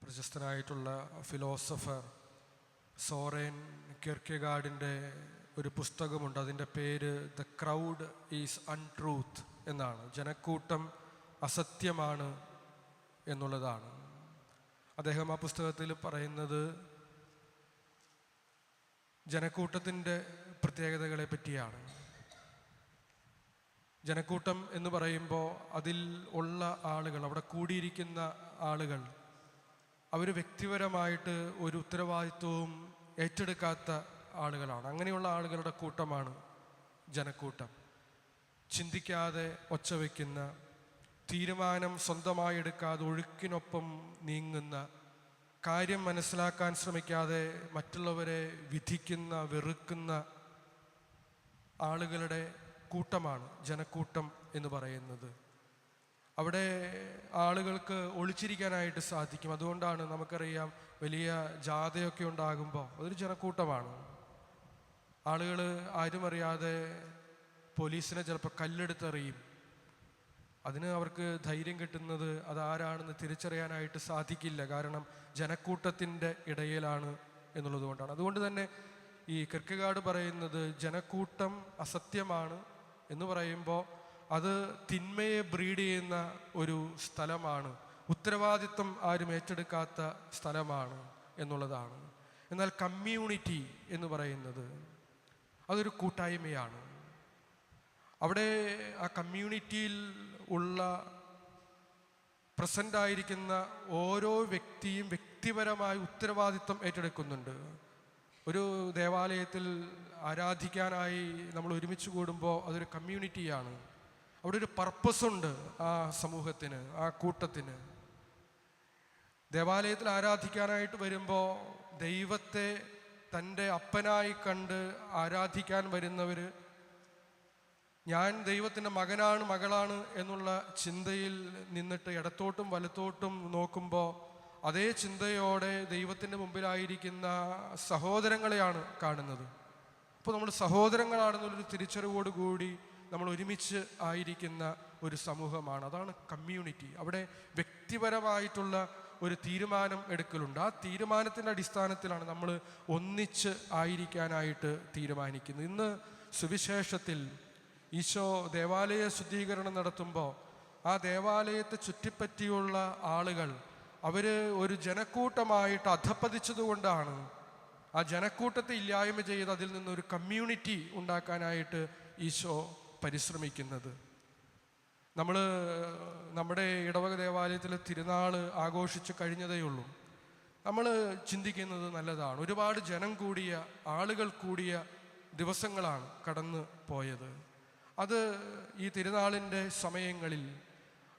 പ്രശസ്തനായിട്ടുള്ള philosopher Soren കെർക്കെഗാർഡിൻ്റെ ഒരു പുസ്തകമുണ്ട്. അതിൻ്റെ പേര് ദ ക്രൗഡ് ഈസ് അൺട്രൂത്ത് എന്നാണ്. ജനക്കൂട്ടം അസത്യമാണ് എന്നുള്ളതാണ്. അദ്ദേഹം ആ പുസ്തകത്തിൽ പറയുന്നത് ജനക്കൂട്ടത്തിൻ്റെ പ്രത്യേകതകളെ പറ്റിയാണ്. ജനക്കൂട്ടം എന്ന് പറയുമ്പോൾ അതിൽ ഉള്ള ആളുകൾ, അവിടെ കൂടിയിരിക്കുന്ന ആളുകൾ, അവർ വ്യക്തിപരമായിട്ട് ഒരു ഉത്തരവാദിത്വവും ഏറ്റെടുക്കാത്ത ആളുകളാണ്. അങ്ങനെയുള്ള ആളുകളുടെ കൂട്ടമാണ് ജനക്കൂട്ടം. ചിന്തിക്കാതെ ഒച്ച വയ്ക്കുന്ന, തീരുമാനം സ്വന്തമായി എടുക്കാതെ ഒഴുക്കിനൊപ്പം നീങ്ങുന്ന, കാര്യം മനസ്സിലാക്കാൻ ശ്രമിക്കാതെ മറ്റുള്ളവരെ വിധിക്കുന്ന, വെറുക്കുന്ന ആളുകളുടെ കൂട്ടമാണ് ജനക്കൂട്ടം എന്ന് പറയുന്നത്. അവിടെ ആളുകൾക്ക് ഒളിച്ചിരിക്കാനായിട്ട് സാധിക്കും. അതുകൊണ്ടാണ് നമുക്കറിയാം, വലിയ ജാഥയൊക്കെ ഉണ്ടാകുമ്പോൾ അതൊരു ജനക്കൂട്ടമാണ്. ആളുകൾ ആരും അറിയാതെ പോലീസിനെ ചിലപ്പോൾ കല്ലെടുത്തെറിയും. അതിന് അവർക്ക് ധൈര്യം കിട്ടുന്നത് അതാരാണെന്ന് തിരിച്ചറിയാനായിട്ട് സാധിക്കില്ല. കാരണം ജനക്കൂട്ടത്തിൻ്റെ ഇടയിലാണ് എന്നുള്ളത് കൊണ്ടാണ്. അതുകൊണ്ട് തന്നെ ഈ കെർക്കെഗാർഡ് പറയുന്നത് ജനക്കൂട്ടം അസത്യമാണ് എന്ന് പറയുമ്പോൾ അത് തിന്മയെ ബ്രീഡ് ചെയ്യുന്ന ഒരു സ്ഥലമാണ്, ഉത്തരവാദിത്വം ആരും ഏറ്റെടുക്കാത്ത സ്ഥലമാണ് എന്നുള്ളതാണ്. എന്നാൽ കമ്മ്യൂണിറ്റി എന്ന് പറയുന്നത് അതൊരു കൂട്ടായ്മയാണ്. അവിടെ ആ കമ്മ്യൂണിറ്റിയിൽ ഉള്ള പ്രസൻ്റായിരിക്കുന്ന ഓരോ വ്യക്തിയും വ്യക്തിപരമായ ഉത്തരവാദിത്വം ഏറ്റെടുക്കുന്നുണ്ട്. ഒരു ദേവാലയത്തിൽ ആരാധിക്കാനായി നമ്മൾ ഒരുമിച്ച് കൂടുമ്പോൾ അതൊരു കമ്മ്യൂണിറ്റിയാണ്. അവിടെ ഒരു പർപ്പസുണ്ട് ആ സമൂഹത്തിന്, ആ കൂട്ടത്തിന്. ദേവാലയത്തിൽ ആരാധിക്കാനായിട്ട് വരുമ്പോൾ ദൈവത്തെ തൻ്റെ അപ്പനായി കണ്ട് ആരാധിക്കാൻ വരുന്നവർ, ഞാൻ ദൈവത്തിൻ്റെ മകനാണ്, മകളാണ് എന്നുള്ള ചിന്തയിൽ നിന്നിട്ട് ഇടത്തോട്ടും വലത്തോട്ടും നോക്കുമ്പോൾ അതേ ചിന്തയോടെ ദൈവത്തിൻ്റെ മുമ്പിലായിരിക്കുന്ന സഹോദരങ്ങളെയാണ് കാണുന്നത്. അപ്പോൾ നമ്മൾ സഹോദരങ്ങളാണെന്നുള്ളൊരു തിരിച്ചറിവോടുകൂടി നമ്മൾ ഒരുമിച്ച് ആയിരിക്കുന്ന ഒരു സമൂഹമാണ്. അതാണ് കമ്മ്യൂണിറ്റി. അവിടെ വ്യക്തിപരമായിട്ടുള്ള ഒരു തീരുമാനം എടുക്കലുണ്ട്. ആ തീരുമാനത്തിൻ്റെ അടിസ്ഥാനത്തിലാണ് നമ്മൾ ഒന്നിച്ച് ആയിരിക്കാനായിട്ട് തീരുമാനിക്കുന്നത്. ഇന്ന് സുവിശേഷത്തിൽ ഈശോ ദേവാലയ ശുദ്ധീകരണം നടത്തുമ്പോൾ ആ ദേവാലയത്തെ ചുറ്റിപ്പറ്റിയുള്ള ആളുകൾ അവർ ഒരു ജനക്കൂട്ടമായിട്ട് അധപ്പതിച്ചതുകൊണ്ടാണ് ആ ജനക്കൂട്ടത്തെ ഇല്ലായ്മ ചെയ്ത് അതിൽ നിന്നൊരു കമ്മ്യൂണിറ്റി ഉണ്ടാക്കാനായിട്ട് ഈശോ പരിശ്രമിക്കുന്നത്. നമ്മൾ നമ്മുടെ ഇടവക ദേവാലയത്തിലെ തിരുനാൾ ആഘോഷിച്ച് കഴിഞ്ഞതേയുള്ളൂ. നമ്മൾ ചിന്തിക്കുന്നത് നല്ലതാണ്. ഒരുപാട് ജനം കൂടിയ, ആളുകൾ കൂടിയ ദിവസങ്ങളാണ് കടന്നു പോയത്. അത് ഈ തിരുനാളിൻ്റെ സമയങ്ങളിൽ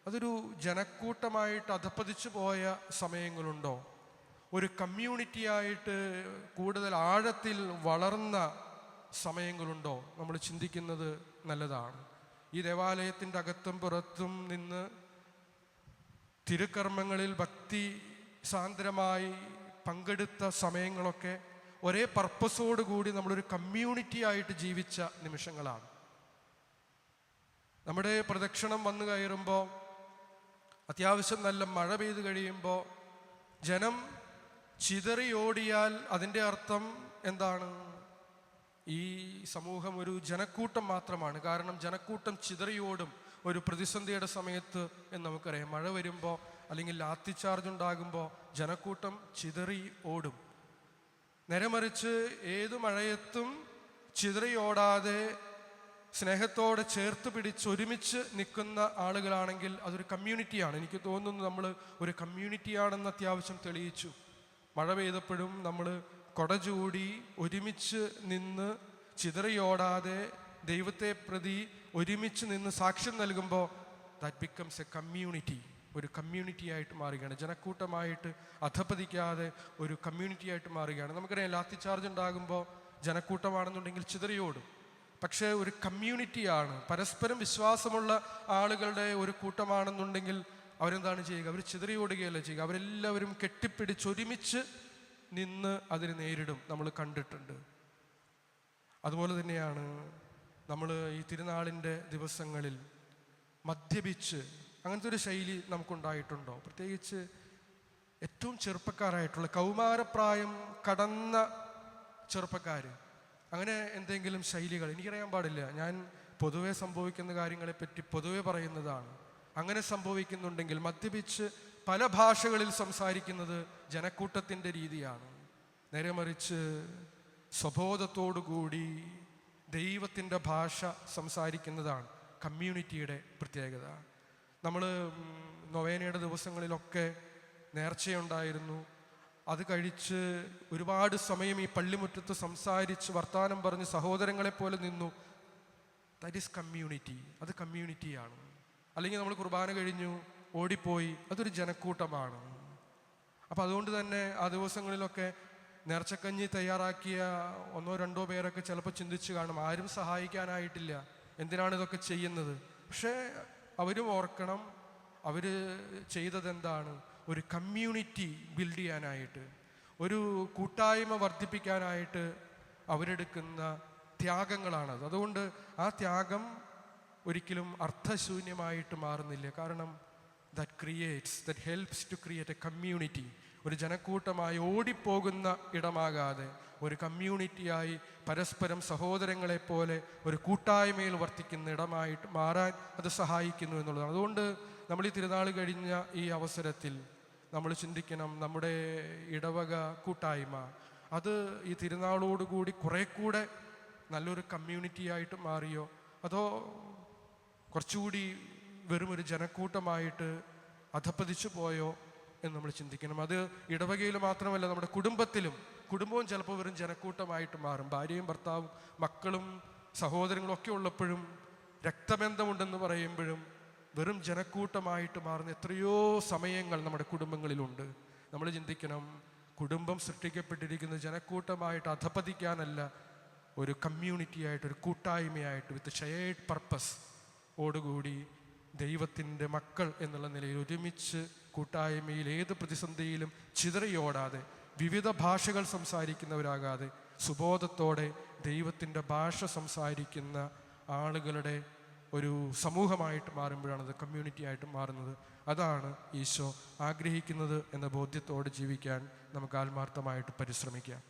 അതൊരു ജനക്കൂട്ടമായിട്ട് അധപ്പതിച്ചു പോയ സമയങ്ങളുണ്ടോ? ഒരു കമ്മ്യൂണിറ്റിയായിട്ട് കൂടുതൽ ആഴത്തിൽ വളർന്ന സമയങ്ങളുണ്ടോ? നമ്മൾ ചിന്തിക്കുന്നത് നല്ലതാണ്. ഈ ദേവാലയത്തിൻ്റെ അകത്തും പുറത്തും നിന്ന് തിരുക്കർമ്മങ്ങളിൽ ഭക്തി സാന്ദ്രമായി പങ്കെടുത്ത സമയങ്ങളൊക്കെ ഒരേ പർപ്പസോടുകൂടി നമ്മളൊരു കമ്മ്യൂണിറ്റി ആയിട്ട് ജീവിച്ച നിമിഷങ്ങളാണ്. നമ്മുടെ പ്രദക്ഷിണം വന്നു കയറുമ്പോൾ, അത്യാവശ്യം നല്ല മഴ പെയ്ത് കഴിയുമ്പോൾ ജനം ചിതറിയോടിയാൽ അതിൻ്റെ അർത്ഥം എന്താണ്? ഈ സമൂഹം ഒരു ജനക്കൂട്ടം മാത്രമാണ്. കാരണം ജനക്കൂട്ടം ചിതറിയോടും ഒരു പ്രതിസന്ധിയുടെ സമയത്ത് എന്ന് നമുക്കറിയാം. മഴ വരുമ്പോൾ അല്ലെങ്കിൽ ലാത്തി ചാർജ് ഉണ്ടാകുമ്പോൾ ജനക്കൂട്ടം ചിതറി ഓടും. നേരെമറിച്ച് ഏതു മഴയത്തും ചിതറിയോടാതെ സ്നേഹത്തോടെ ചേർത്ത് പിടിച്ച് ഒരുമിച്ച് നിൽക്കുന്ന ആളുകളാണെങ്കിൽ അതൊരു കമ്മ്യൂണിറ്റിയാണ്. എനിക്ക് തോന്നുന്നു നമ്മൾ ഒരു കമ്മ്യൂണിറ്റിയാണെന്ന് അത്യാവശ്യം തെളിയിച്ചു. മഴ പെയ്തപ്പോഴും നമ്മൾ കൊട ചൂടി ഒരുമിച്ച് നിന്ന് ചിതറിയോടാതെ ദൈവത്തെ പ്രതി ഒരുമിച്ച് നിന്ന് സാക്ഷ്യം നൽകുമ്പോൾ ദാറ്റ് ബിക്കംസ് എ കമ്മ്യൂണിറ്റി. ഒരു കമ്മ്യൂണിറ്റി ആയിട്ട് മാറുകയാണ്. ജനക്കൂട്ടമായിട്ട് അധപ്പതിക്കാതെ ഒരു കമ്മ്യൂണിറ്റി ആയിട്ട് മാറുകയാണ്. നമുക്കറിയാം, ലാത്തി ചാർജ് ഉണ്ടാകുമ്പോൾ ജനക്കൂട്ടമാണെന്നുണ്ടെങ്കിൽ ചിതറിയോടും. പക്ഷേ ഒരു കമ്മ്യൂണിറ്റിയാണ്, പരസ്പരം വിശ്വാസമുള്ള ആളുകളുടെ ഒരു കൂട്ടമാണെന്നുണ്ടെങ്കിൽ അവരെന്താണ് ചെയ്യുക? അവർ ചിതറിയോടുകയല്ല ചെയ്യുക. അവരെല്ലാവരും കെട്ടിപ്പിടിച്ച് ഒരുമിച്ച് നിന്ന് അതിനെ നേരിടും. നമ്മൾ കണ്ടിട്ടുണ്ട്. അതുപോലെ തന്നെയാണ് നമ്മൾ ഈ തിരുനാളിൻ്റെ ദിവസങ്ങളിൽ മദ്യപിച്ച് അങ്ങനത്തെ ഒരു ശൈലി നമുക്കുണ്ടായിട്ടുണ്ടോ? പ്രത്യേകിച്ച് ഏറ്റവും ചെറുപ്പക്കാരായിട്ടുള്ള കൗമാരപ്രായം കടന്ന ചെറുപ്പക്കാർ, അങ്ങനെ എന്തെങ്കിലും ശൈലികൾ എനിക്കറിയാൻ പാടില്ല. ഞാൻ പൊതുവെ സംഭവിക്കുന്ന കാര്യങ്ങളെപ്പറ്റി പൊതുവെ പറയുന്നതാണ്. അങ്ങനെ സംഭവിക്കുന്നുണ്ടെങ്കിൽ മദ്യപിച്ച് പല ഭാഷകളിൽ സംസാരിക്കുന്നത് ജനക്കൂട്ടത്തിൻ്റെ രീതിയാണ്. നേരെ മറിച്ച് സ്വബോധത്തോടുകൂടി ദൈവത്തിൻ്റെ ഭാഷ സംസാരിക്കുന്നതാണ് കമ്മ്യൂണിറ്റിയുടെ പ്രത്യേകത. നമ്മൾ നൊവേനയുടെ ദിവസങ്ങളിലൊക്കെ നേർച്ചയുണ്ടായിരുന്നു. അത് കഴിച്ച് ഒരുപാട് സമയം ഈ പള്ളിമുറ്റത്ത് സംസാരിച്ച് വർത്തമാനം പറഞ്ഞ് സഹോദരങ്ങളെപ്പോലെ നിന്നു. That is community. അത് കമ്മ്യൂണിറ്റിയാണ്. അല്ലെങ്കിൽ നമ്മൾ കുർബാന കഴിഞ്ഞു ഓടിപ്പോയി, അതൊരു ജനക്കൂട്ടമാണ്. അപ്പം അതുകൊണ്ട് തന്നെ ആ ദിവസങ്ങളിലൊക്കെ നേർച്ചക്കഞ്ഞി തയ്യാറാക്കിയ 1-2 പേരൊക്കെ ചിലപ്പോൾ ചിന്തിച്ച് കാണും, ആരും സഹായിക്കാനായിട്ടില്ല, എന്തിനാണ് ഇതൊക്കെ ചെയ്യുന്നത്. പക്ഷേ അവരും ഓർക്കണം, അവർ ചെയ്തതെന്താണ്? ഒരു കമ്മ്യൂണിറ്റി ബിൽഡ് ചെയ്യാനായിട്ട്, ഒരു കൂട്ടായ്മ വർദ്ധിപ്പിക്കാനായിട്ട് അവരെടുക്കുന്ന ത്യാഗങ്ങളാണത്. അതുകൊണ്ട് ആ ത്യാഗം ഒരിക്കലും അർത്ഥശൂന്യമായിട്ട് മാറുന്നില്ല. കാരണം that helps to create a community. ഒരു ജനക്കൂട്ടമായി ഓടിപ്പോകുന്ന ഇടമാകാതെ ഒരു കമ്മ്യൂണിറ്റിയായി പരസ്പരം സഹോദരങ്ങളെപ്പോലെ ഒരു കൂട്ടായ്മയിൽ വർത്തിക്കുന്ന ഇടമായിട്ട് മാറാൻ അത് സഹായിക്കുന്നു എന്നുള്ളതാണ്. അതുകൊണ്ട് നമ്മൾ ഈ തിരുനാൾ കഴിഞ്ഞ ഈ അവസരത്തിൽ നമ്മൾ ചിന്തിക്കണം, നമ്മുടെ ഇടവക കൂട്ടായ്മ അത് ഈ തിരുനാളോടുകൂടി കുറെ കൂടെ നല്ലൊരു കമ്മ്യൂണിറ്റിയായിട്ട് മാറിയോ, അതോ കുറച്ചുകൂടി വെറും ഒരു ജനക്കൂട്ടമായിട്ട് അധപ്പതിച്ചു പോയോ എന്ന് നമ്മൾ ചിന്തിക്കണം. അത് ഇടവകയിൽ മാത്രമല്ല, നമ്മുടെ കുടുംബവും ചിലപ്പോൾ വെറും ജനക്കൂട്ടമായിട്ട് മാറും. ഭാര്യയും ഭർത്താവും മക്കളും സഹോദരങ്ങളും ഒക്കെ ഉള്ളപ്പോഴും, രക്തബന്ധമുണ്ടെന്ന് പറയുമ്പോഴും വെറും ജനക്കൂട്ടമായിട്ട് മാറുന്ന എത്രയോ സമയങ്ങൾ നമ്മുടെ കുടുംബങ്ങളിലുണ്ട്. നമ്മൾ ചിന്തിക്കണം, കുടുംബം സൃഷ്ടിക്കപ്പെട്ടിരിക്കുന്നത് ജനക്കൂട്ടമായിട്ട് അധപ്പതിക്കാനല്ല, ഒരു കമ്മ്യൂണിറ്റിയായിട്ട്, ഒരു കൂട്ടായ്മയായിട്ട്, വിത്ത് ഷെയർഡ് പർപ്പസ് ഓടുകൂടി ദൈവത്തിൻ്റെ മക്കൾ എന്നുള്ള നിലയിൽ ഒരുമിച്ച് കൂട്ടായ്മയിൽ ഏത് പ്രതിസന്ധിയിലും ചിതറിയോടാതെ, വിവിധ ഭാഷകൾ സംസാരിക്കുന്നവരാകാതെ, സുബോധത്തോടെ ദൈവത്തിൻ്റെ ഭാഷ സംസാരിക്കുന്ന ആളുകളുടെ ഒരു സമൂഹമായിട്ട് മാറുമ്പോഴാണ് അത് കമ്മ്യൂണിറ്റി ആയിട്ട് മാറുന്നത്. അതാണ് ഈശോ ആഗ്രഹിക്കുന്നത് എന്ന ബോധ്യത്തോടെ ജീവിക്കാൻ നമുക്ക് ആത്മാർത്ഥമായിട്ട് പരിശ്രമിക്കാം.